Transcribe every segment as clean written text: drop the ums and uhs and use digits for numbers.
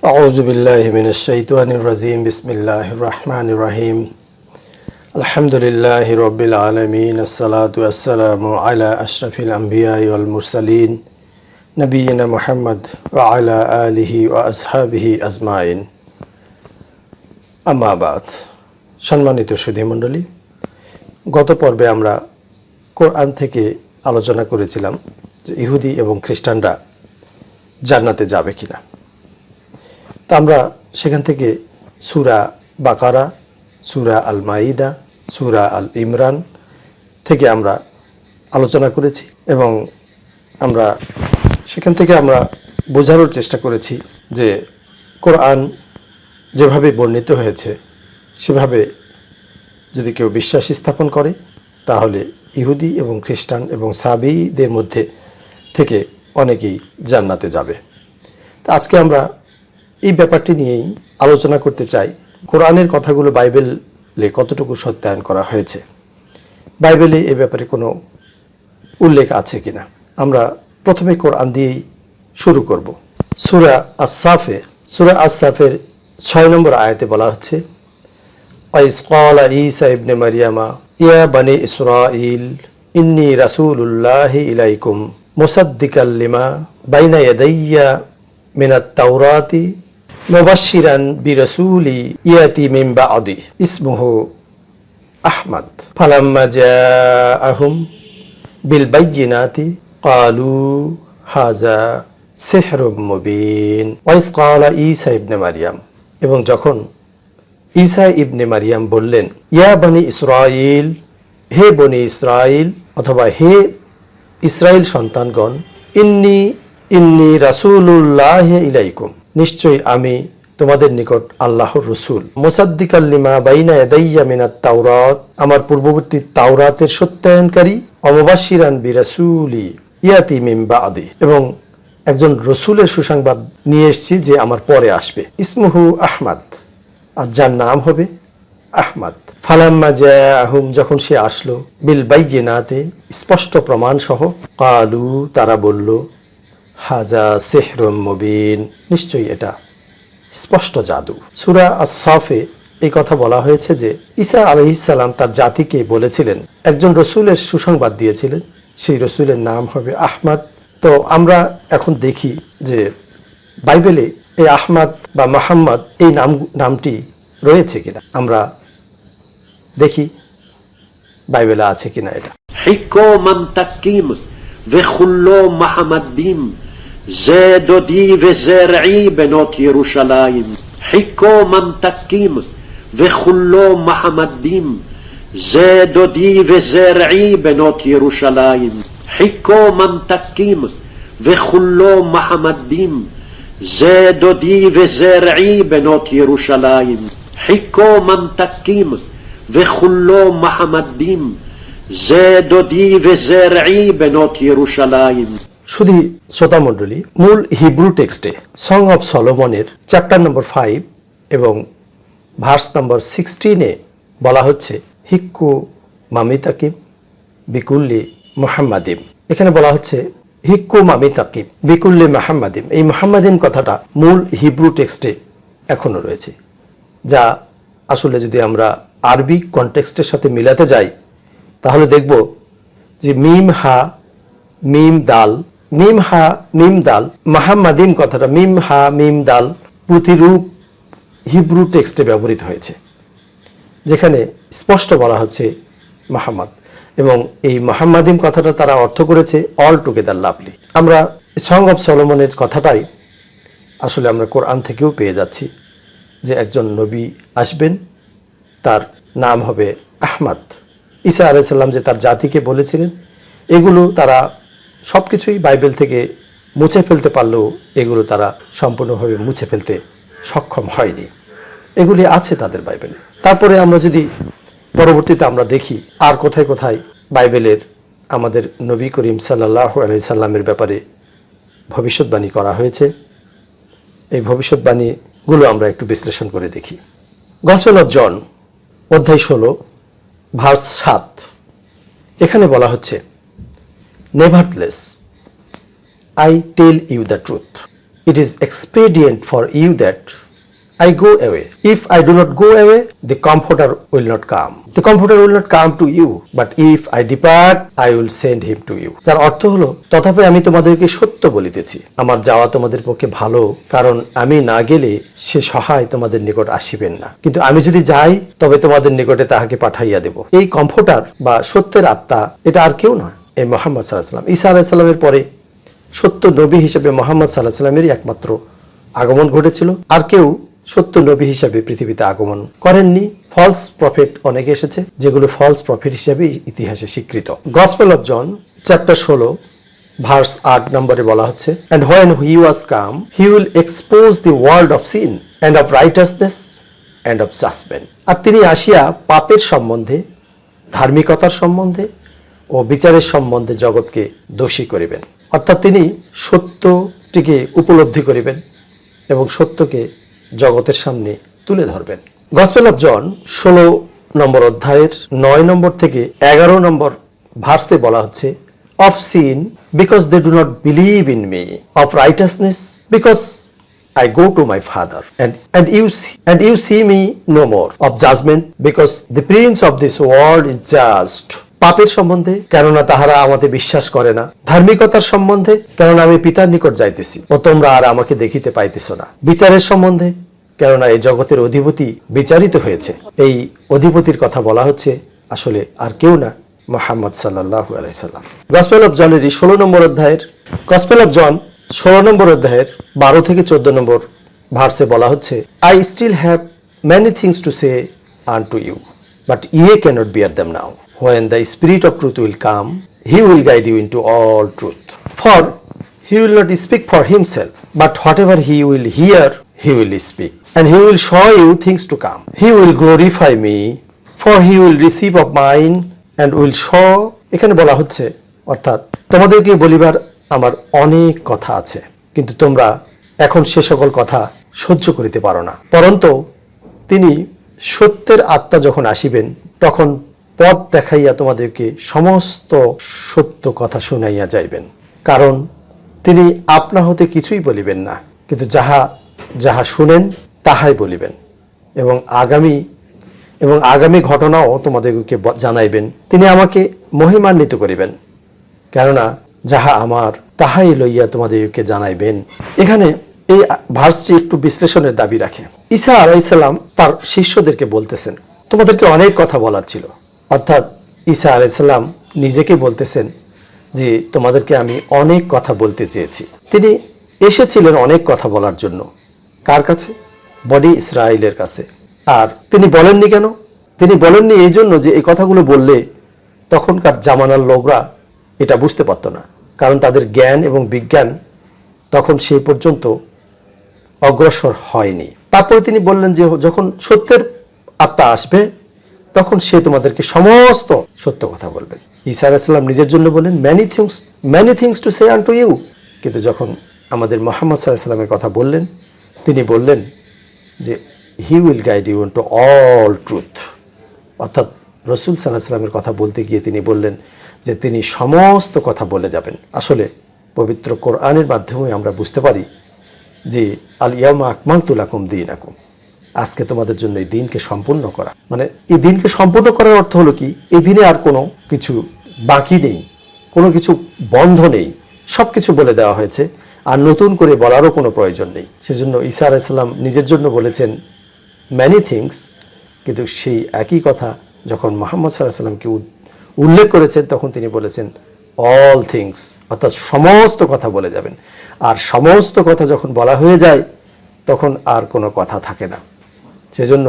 আউযু বিল্লাহি মিনাশ শাইতানির রাজিম বিসমিল্লাহির রহমানির রহিম আলহামদুলিল্লাহি রাব্বিল আলামিন আসসালাতু ওয়াসসালামু আলা আশরাফিল আমবিয়া ওয়াল মুরসালিন নবিয়িনা মুহাম্মদ ওয়া আলা আলিহি ওয়া আসহাবিহি আজমাইন আম্মা বাদ। সম্মানিত সুধী মণ্ডলী, গত পর্বে আমরা কোরআন থেকে আলোচনা করেছিলাম যে ইহুদি এবং খ্রিস্টানরা জান্নাতে যাবে কিনা। তা আমরা সেখান থেকে সূরা বাকারা, সূরা আল মাইদা, সূরা আল ইমরান থেকে আমরা আলোচনা করেছি এবং আমরা সেখান থেকে আমরা বোঝানোর চেষ্টা করেছি যে কোরআন যেভাবে বর্ণিত হয়েছে সেভাবে যদি কেউ বিশ্বাস স্থাপন করে তাহলে ইহুদি এবং খ্রিস্টান এবং সাবিদের মধ্যে থেকে অনেকেই জান্নাতে যাবে। তা আজকে আমরা এই ব্যাপারটি নিয়েই আলোচনা করতে চাই। কোরআনের কথাগুলো বাইবেলে কতটুকু সত্যায়ন করা হয়েছে, বাইবেলে এ ব্যাপারে কোনো উল্লেখ আছে কিনা। আমরা প্রথমে কোরআন দিয়েই শুরু করব। সূরা আস-সাফের 6 নম্বর আয়াতে বলা হচ্ছে, ওয়াইজ ক্বালা ঈসা ইবনে মারইয়ামা ইয়া বনি ইসরাঈল ইন্নী রাসূলুল্লাহি ইলাইকুম মুসাদ্দিকাল লিমা বাইনা ইয়াদাইয়া মিনাত তাওরাতি মুবাশশিরান বিরাসূলি ইয়াতি মিন বা'দি ইসমুহু আহমদ ফালাম্মা জাআহুম বিল বায়্যিনাতি ক্বালু হাযা সিহরুম মুবিন। ওয়াইজ ক্বালা ঈসা ইবনে মারইয়াম, এবং যখন ঈসা ইবনে মারইয়াম বললেন, ইয়া বনি ইসরাঈল, হে বনি ইসরাঈল অথবা হে ইসরাইল সন্তানগণ, ইন্নী রাসূলুল্লাহি ইলাইকুম, নিশ্চয়ই আমি তোমাদের নিকট আল্লাহর রাসূল, মুসাদ্দিকাল লিমা বাইনা ইয়াদাইয়া মিনাত তাওরাত, আমার পূর্ববর্তী তাওরাতের সত্যায়নকারী, ওয়া মুবাশশিরান বিরাসূলি ইয়াতি মিন বা'দি, এবং একজন রসুলের সুসংবাদ নিয়ে এসেছি যে আমার পরে আসবে, ইসমুহু আহমদ, আর যার নাম হবে আহমদ। ফালাম্মা জাআহুম, যখন সে আসলো, বিল বায়্যিনাতে, স্পষ্ট প্রমাণ সহ, ক্বালু, তারা বলল, হাযা সিহরুম মুবিন, নিশ্চয়ই এটা স্পষ্ট জাদু। সূরা আস-সাফে এই কথা বলা হয়েছে যে ঈসা আলাইহিস সালাম তার জাতিকে বলেছিলেন, একজন রসুলের সুসংবাদ দিয়েছিলেন, সেই রসুলের নাম হবে আহমদ। তো আমরা এখন দেখি যে বাইবেলে এই আহমদ বা মুহাম্মদ এই নামটি রয়েছে কিনা। আমরা দেখি বাইবেলে আছে কিনা এটা। হিকো মামতাকিম ve khullo mahamaddim zedodi ve zer'i benot Yerushalayim. Hiko mamtakim ve khullo mahamaddim zedodi ve zer'i benot Yerushalayim. Hiko mamtakim ve khullo mahamaddim zedodi ve zer'i benot Yerushalayim. Hiko mamtakim ve khullo mahamaddim zedodi ve zer'i benot Yerushalayim. শুধু শ্রোতা মণ্ডলী, মূল Hebrew টেক্সটে song of সলোমনের chapter নম্বর 5 এবং verse নম্বর 16-এ বলা হচ্ছে, হিক্কু মামিতাকিম বিকুল্লি মুহাম্মাদিম। এখানে বলা হচ্ছে হিক্কু মামিতাকিম বিকুল্লি মুহাম্মাদিম। এই মুহাম্মাদিম কথাটা মূল হিব্রু টেক্সটে এখনো রয়েছে, যা আসলে যদি আমরা আরবি কনটেক্সটের সাথে মিলাতে যাই তাহলে দেখব যে মিম হা মিম দাল, মিম হা মিম দাল, মুহাম্মাদিম কথাটা মিম হা মিম দাল প্রতিরূপ হিব্রু টেক্সটে ব্যবহৃত হয়েছে, যেখানে স্পষ্ট বলা হচ্ছে মুহাম্মদ, এবং এই মুহাম্মাদিম কথাটা তারা অর্থ করেছে অল টুগেদার লাভলি। আমরা সং অফ সলোমনের কথাটাই আসলে আমরা কোরআন থেকেও পেয়ে যাচ্ছি যে একজন নবী আসবেন, তার নাম হবে আহমদ। ঈসা আলাইহিস সালাম যে তার জাতিকে বলেছিলেন, এগুলো তারা সব কিছুই বাইবেল থেকে মুছে ফেলতে পারলেও এগুলো তারা সম্পূর্ণভাবে মুছে ফেলতে সক্ষম হয়নি, এগুলি আছে তাদের বাইবেলে। তারপরে আমরা যদি পরবর্তীতে আমরা দেখি আর কোথায় কোথায় বাইবেলের আমাদের নবী করিম সাল্লাল্লাহু আলাইহি সাল্লামের ব্যাপারে ভবিষ্যৎবাণী করা হয়েছে, এই ভবিষ্যৎবাণীগুলো আমরা একটু বিশ্লেষণ করে দেখি। গসপেল অফ জন অধ্যায় 16 ভার্স 7, এখানে বলা হচ্ছে, nevertheless I tell you the truth, it is expedient for you that I go away. If I do not go away, the Comforter will not come. The Comforter will not come to you, but if I depart, I will send him to you. যার অর্থ হলো, তথাপি আমি তোমাদেরকে সত্য বলিতেছি, আমার যাওয়া তোমাদের পক্ষে ভালো, কারণ আমি না গেলে সে সহায় তোমাদের নিকট আসিবেন না, কিন্তু আমি যদি যাই তবে তোমাদের নিকটে তাহাকে পাঠাইয়া দেব। এই কমফোর্টার বা সত্যের আত্মা এটা আর কেউ নয়, এই মুহাম্মদ সাল্লাল্লাহু আলাইহি ওয়াসাল্লাম। ঈসা আলাইহিস সালামের পরে সত্য নবী হিসেবে মুহাম্মদ সাল্লাল্লাহু আলাইহি ওয়াসাল্লামেরই একমাত্র আগমন ঘটেছিল। আর কেউ সত্য নবী হিসাবে পৃথিবীতে আগমন করেননি। ফলস প্রফেট অনেকে এসেছে, যেগুলো ফলস প্রফেট হিসাবে ইতিহাসে স্বীকৃত। Gospel of John chapter 16 verse 8 নম্বরে বলা হচ্ছে, and when he was come he will expose the world of sin and of righteousness and of judgment. আর তিনি আসিয়া পাপের সম্বন্ধে, ধার্মিকতার সম্বন্ধে ও বিচারের সম্বন্ধে জগৎকে দোষী করিবেন। অর্থাৎ তিনি সত্যটিকে উপলব্ধি করিবেন এবং সত্যকে জগতের সামনে তুলে ধরবেন। গসপেল অফ জন 16 নম্বর অধ্যায়ের 9 নম্বর থেকে 11 নম্বর ভার্সে বলা হচ্ছে, of sin because they do not believe in me, of righteousness because I go to my Father, and you see me no more, of judgment because the prince of this world is just. পাপের সম্বন্ধে, কেননা তাহারা আমাদের বিশ্বাস করে না। ধার্মিকতার সম্বন্ধে, কেননা আমি পিতার নিকট যাইতেছি ও তোমরা আর আমাকে দেখিতে পাইতেছ না। বিচারের সম্বন্ধে, কেননা এই জগতের অধিপতি বিচারিত হয়েছে। এই অধিপতির কথা বলা হচ্ছে আসলে আর কেউ না, মুহাম্মদ সাল্লাল্লাহু আলাইহি সাল্লাম। গসপেল অফ জনের 16 নম্বর অধ্যায়ের, গসপেল অফ জন 16 নম্বর অধ্যায়ের 12 থেকে 14 নম্বর ভার্সে বলা হচ্ছে, I still have many things to say unto you, but ye cannot bear them now. When the Spirit of truth will come, he will guide you into all truth. For he will not speak for himself, but whatever he will hear, he will speak. And he will show you things to come. He will glorify me, for he will receive of mine and will show. এখানে বলা হচ্ছে, অর্থাৎ তোমাদেরকে বলিবার আমার অনেক কথা আছে, কিন্তু তোমরা এখন সে সকল কথা সহ্য করিতে পারো না। পরন্তু তিনি সত্যের আত্মা যখন আসিবেন, তখন পথ দেখাইয়া তোমাদেরকে সমস্ত সত্য কথা শুনাইয়া যাইবেন। কারণ তিনি আপনা হতে কিছুই বলিবেন না, কিন্তু যাহা যাহা শুনেন তাহাই বলিবেন, এবং আগামী ঘটনাও তোমাদেরকে জানাইবেন। তিনি আমাকে মহিমান্বিত করিবেন, কেননা যাহা আমার তাহাই লইয়া তোমাদেরকে জানাইবেন। এখানে এই ভার্সটি একটু বিশ্লেষণের দাবি রাখে। ঈসা আলাইহিস সালাম তার শিষ্যদেরকে বলতেছেন, তোমাদেরকে অনেক কথা বলার ছিল। অর্থাৎ ঈসা আলাইহিস সালাম নিজেকে বলতেছেন যে তোমাদেরকে আমি অনেক কথা বলতে চেয়েছি। তিনি এসেছিলেন অনেক কথা বলার জন্য। কার কাছে? বনি ইসরায়েলের কাছে। আর তিনি বলেননি কেন? তিনি বলেননি এই জন্য যে এই কথাগুলো বললে তখনকার জামানার লোকরা এটা বুঝতে পারত না, কারণ তাদের জ্ঞান এবং বিজ্ঞান তখন সেই পর্যন্ত অগ্রসর হয়নি। তারপরে তিনি বললেন যে যখন সত্যের আত্মা আসবে তখন সে তোমাদেরকে সমস্ত সত্য কথা বলবেন। ঈসা আলাইহিস সালাম নিজের জন্য বলেন many things to say unto you, কিন্তু যখন আমাদের মুহাম্মদ সাল্লাল্লাহু আলাইহি ওয়াসাল্লামের কথা বললেন, তিনি বললেন যে he will guide you into all truth। অর্থাৎ রাসূল সাল্লাল্লাহু আলাইহি ওয়াসাল্লামের কথা বলতে গিয়ে তিনি বললেন যে তিনি সমস্ত কথা বলে যাবেন। আসলে পবিত্র কোরআনের মাধ্যমে আমরা বুঝতে পারি যে আল ইয়াউমা আকমালতু লাকুম দীনাকুম, আজকে তোমাদের জন্য এই দিনকে সম্পূর্ণ করা। মানে এই দিনকে সম্পূর্ণ করার অর্থ হলো কি, এই দিনে আর কোনো কিছু বাকি নেই, কোনো কিছু বন্ধ নেই, সব কিছু বলে দেওয়া হয়েছে, আর নতুন করে বলারও কোনো প্রয়োজন নেই। সেজন্য ঈসা আলাইহিস সালাম নিজের জন্য বলেছেন ম্যানি থিংস, কিন্তু সেই একই কথা যখন মুহাম্মদ সাল্লাল্লাহু আলাইহি ওয়াসাল্লামকে উল্লেখ করেছেন তখন তিনি বলেছেন অল থিংস, অর্থাৎ সমস্ত কথা বলে যাবেন। আর সমস্ত কথা যখন বলা হয়ে যায় তখন আর কোনো কথা থাকে না। সেজন্য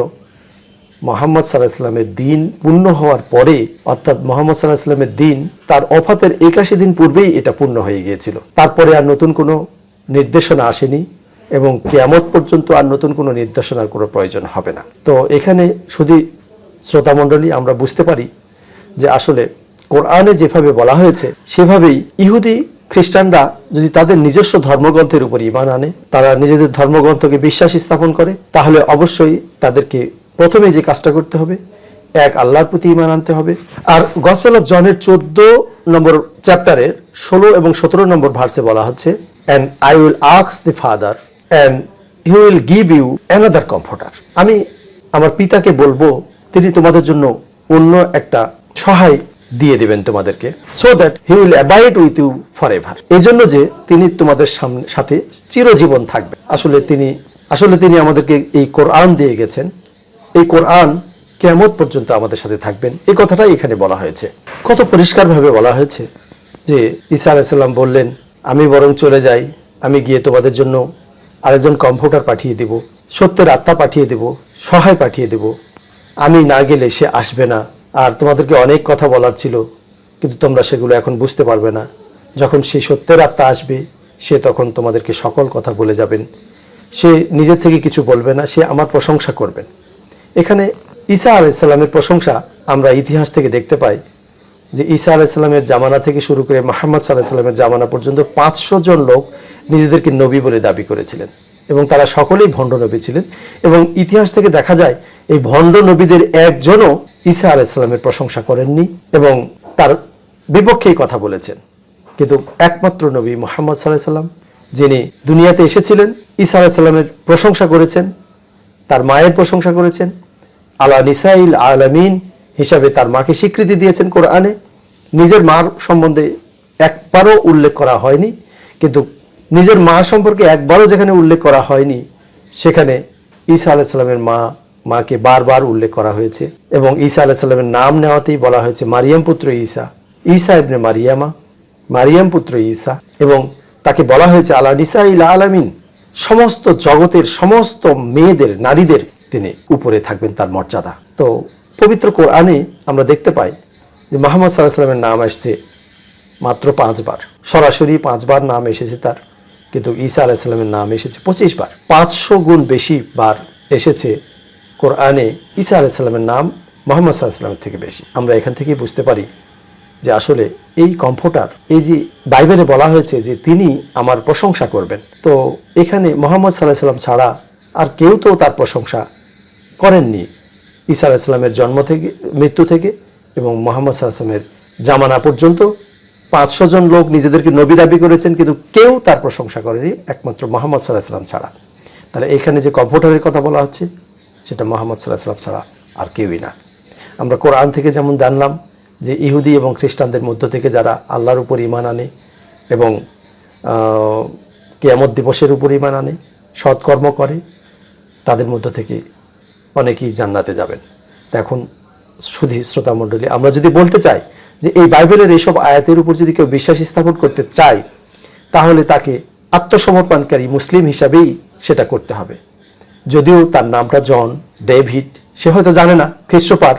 মুহাম্মদ সাল্লাল্লাহু আলাইহি ওয়াসাল্লামের দিন পূর্ণ হওয়ার পরে, অর্থাৎ মুহাম্মদ সাল্লাল্লাহু আলাইহি ওয়াসাল্লামের দিন তার ওফাতের 81 দিন পূর্বেই এটা পূর্ণ হয়ে গিয়েছিল। তারপরে আর নতুন কোনো নির্দেশনা আসেনি এবং কিয়ামত পর্যন্ত আর নতুন কোনো নির্দেশনার কোনো প্রয়োজন হবে না। তো এখানে শুধু শ্রোতামণ্ডলী আমরা বুঝতে পারি যে আসলে কোরআনে যেভাবে বলা হয়েছে সেভাবেই ইহুদি খ্রিস্টানরা যদি তাদের নিজস্ব ধর্মগ্রন্থের উপর ঈমান আনে, তারা নিজেদের ধর্মগ্রন্থকে বিশ্বাস স্থাপন করে, তাহলে অবশ্যই তাদেরকে প্রথমে যে কাজটা করতে হবে, এক আল্লাহর প্রতি ঈমান আনতে হবে। আর গসপেল অফ জনের 14 নম্বর চ্যাপ্টারের 16 এবং 17 নম্বর ভার্সে বলা হচ্ছে, and I will ask the Father and he will give you another comforter. আমি আমার পিতাকে বলবো, তিনি তোমাদের জন্য অন্য একটা সহায় দিয়ে দিবেন তোমাদেরকে, so that he will abide with you forever. এই জন্য যে তিনি তোমাদের সাথে চিরজীবন থাকবে। আসলে তিনি আমাদেরকে এই কোরআন দিয়ে গেছেন, এই কোরআন কিয়ামত পর্যন্ত আমাদের সাথে থাকবেন, এই কথাটাই এখানে বলা হয়েছে। কত পরিষ্কারভাবে বলা হয়েছে যে ঈসা আলাইহিস সালাম বললেন, আমি বরং চলে যাই, আমি গিয়ে তোমাদের জন্য আরেকজন কম্ফোর্টার পাঠিয়ে দেব, সত্যের আত্মা পাঠিয়ে দেব, সহায় পাঠিয়ে দেব। আমি না গেলে সে আসবে না, আর তোমাদেরকে অনেক কথা বলার ছিল, কিন্তু তোমরা সেগুলো এখন বুঝতে পারবে না। যখন সেই সত্যের আত্মা আসবে, সে তখন তোমাদেরকে সকল কথা বলে যাবেন। সে নিজের থেকে কিছু বলবে না, সে আমার প্রশংসা করবেন। এখানে ঈসা আলাইহিস সালামের প্রশংসা আমরা ইতিহাস থেকে দেখতে পাই যে ঈসা আলাইহিস সালামের জামানা থেকে শুরু করে মুহাম্মদ সাল্লাল্লাহু আলাইহি সাল্লামের জামানা পর্যন্ত 500 জন লোক নিজেদেরকে নবী বলে দাবি করেছিলেন, এবং তারা সকলেই ভণ্ড নবী ছিলেন। এবং ইতিহাস থেকে দেখা যায় এই ভণ্ড নবীদের একজনও ঈসা আলাইহিস সালামের প্রশংসা করেননি এবং তার বিপক্ষেই কথা বলেছেন। কিন্তু একমাত্র নবী মুহাম্মদ সাল্লাল্লাহু আলাইহি সাল্লাম, যিনি দুনিয়াতে এসেছিলেন, ঈসা আলাইহিস সালামের প্রশংসা করেছেন, তার মায়ের প্রশংসা করেছেন, আলা নিসাইল আলামিন হিসাবে তার মাকে স্বীকৃতি দিয়েছেন কোরআনে। নিজের মার সম্বন্ধে একবারও উল্লেখ করা হয়নি, কিন্তু নিজের মা সম্পর্কে একবারও যেখানে উল্লেখ করা হয়নি, সেখানে ঈসা আলাইহিস সালামের মাকে বারবার উল্লেখ করা হয়েছে। এবং ঈসা আলাইহিস সালামের নাম নেওয়াতেই বলা হয়েছে মারিয়াম পুত্র ঈসা, ঈসা ইবনে মারিয়ামা, মারিয়াম পুত্র ঈসা। এবং তাকে বলা হয়েছে আলা নিসাইল আলামিন, সমস্ত জগতের সমস্ত মেয়েদের, নারীদের তিনি উপরে থাকবেন, তার মর্যাদা। তো পবিত্র কোরআনে আমরা দেখতে পাই যে মুহাম্মদ সাল্লাল্লাহু আলাইহি সাল্লামের নাম আসছে মাত্র 5 বার, সরাসরি 5 বার নাম এসেছে তার, কিন্তু ঈসা আলাইহিস সালামের নাম এসেছে 25 বার। 500 গুণ বেশি বার এসেছে কোরআনে ঈসা আলাইহিস সালামের নাম মুহাম্মদ সাল্লাল্লাহু আলাইহি সাল্লামের থেকে বেশি। আমরা এখান থেকেই বুঝতে পারি যে আসলে এই কমফোর্টার, এই যে বাইবেলে বলা হয়েছে যে তিনি আমার প্রশংসা করবেন, তো এখানে মুহাম্মদ সাল্লাল্লাহু আলাইহি সাল্লাম ছাড়া আর কেউ তো তার প্রশংসা করেননি। ঈসা আলাইহিস সালামের জন্ম থেকে, মৃত্যু থেকে এবং মুহাম্মদ সাল্লাল্লাহু আলাইহি সাল্লামের জামানা পর্যন্ত 500 জন লোক নিজেদেরকে নবী দাবি করেছেন, কিন্তু কেউ তার প্রশংসা করেনি একমাত্র মুহাম্মদ সাল্লাল্লাহু আলাইহি সাল্লাম ছাড়া। তাহলে এখানে যে কমফোর্টারের কথা বলা হচ্ছে সেটা মুহাম্মদ সাল্লাল্লাহু আলাইহি সাল্লাম ছাড়া আর কেউই না। আমরা কোরআন থেকে যেমন জানলাম যে ইহুদি এবং খ্রিস্টানদের মধ্য থেকে যারা আল্লাহর উপর ঈমান আনে এবং কিয়ামত দিবসের উপর ঈমান আনে, সৎকর্ম করে, তাদের মধ্য থেকে অনেকেই জান্নাতে যাবেন। এখন শুধু শ্রোতা মণ্ডলী, আমরা যদি বলতে চাই যে এই বাইবেলের এইসব আয়াতের উপর যদি কেউ বিশ্বাস স্থাপন করতে চায়, তাহলে তাকে আত্মসমর্পণকারী মুসলিম হিসাবেই সেটা করতে হবে। যদিও তার নামটা জন, ডেভিড, সে হয়তো জানে না, খ্রিস্টপার,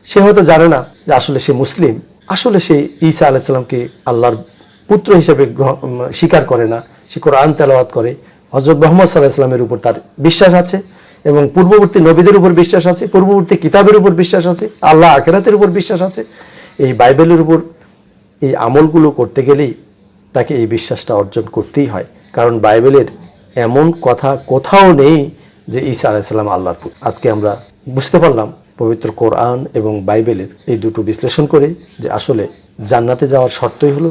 সে হয়তো জানে না যে আসলে সে মুসলিম, আসলে সে ঈসা আলাইহিস সালামকে আল্লাহর পুত্র হিসেবে স্বীকার করে না, সে কোরআন তেলাওয়াত করে, হযরত মুহাম্মদ সাল্লাল্লাহু আলাইহি সাল্লামের উপর তার বিশ্বাস আছে এবং পূর্ববর্তী নবীদের উপর বিশ্বাস আছে, পূর্ববর্তী কিতাবের উপর বিশ্বাস আছে, আল্লাহ আখিরাতের উপর বিশ্বাস আছে। এই বাইবেলের উপর এই আমলগুলো করতে গেলেই তাকে এই বিশ্বাসটা অর্জন করতেই হয়, কারণ বাইবেলের এমন কথা কোথাও নেই যে ঈসা আলাইহিস সালাম আল্লাহর পুত্র। আজকে আমরা বুঝতে পারলাম পবিত্র কোরআন এবং বাইবেলের এই দুটো বিশ্লেষণ করে যে আসলে জান্নাতে যাওয়ার শর্তই হলো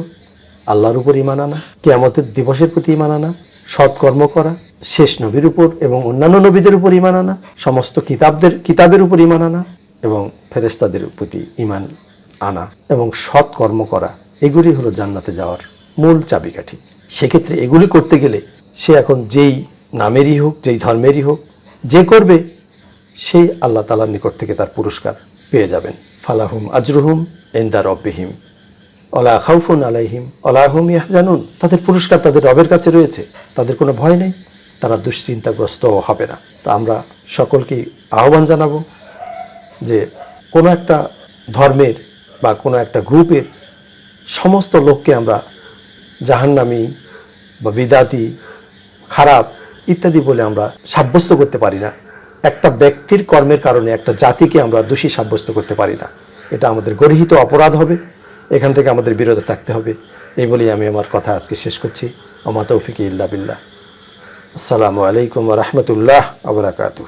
আল্লাহর উপর ঈমান আনা, কিয়ামতের দিবসের প্রতি ঈমান আনা, সৎকর্ম করা, শেষ নবীর উপর এবং অন্যান্য নবীদের উপর ঈমান আনা, সমস্ত কিতাবের উপর ঈমান আনা এবং ফেরেশতাদের প্রতি ঈমান আনা এবং সৎকর্ম করা। এগুলি হলো জান্নাতে যাওয়ার মূল চাবিকাঠি। সেক্ষেত্রে এগুলি করতে গেলে সে এখন যেই নামেরই হোক, যেই ধর্মেরই হোক, যে করবে সেই আল্লাহ তাআলার নিকট থেকে তার পুরস্কার পেয়ে যাবেন। ফালাহুম আজরুহুম ইনদা রাব্বিহিম ওয়ালা খাউফুন আলাইহিম ওয়ালা হুম ইয়াহজানুন। তাদের পুরস্কার তাদের রবের কাছে রয়েছে, তাদের কোনো ভয় নেই, তারা দুশ্চিন্তাগ্রস্ত হবে না। তো আমরা সকলকেই আহ্বান জানাবো যে কোনো একটা ধর্মের বা কোনো একটা গ্রুপের সমস্ত লোককে আমরা জাহান্নামী বা বিদাতি, খারাপ ইত্যাদি বলে আমরা সাব্যস্ত করতে পারি না। একটা ব্যক্তির কর্মের কারণে একটা জাতিকে আমরা দোষী সাব্যস্ত করতে পারি না, এটা আমাদের গর্হিত অপরাধ হবে। এখান থেকে আমাদের বিরত থাকতে হবে। এই বলেই আমি আমার কথা আজকে শেষ করছি। ওমা তৌফিক ইল্লা বিল্লাহ। আসসালামু আলাইকুম ওয়া রাহমাতুল্লাহ ওয়া বারাকাতুহু।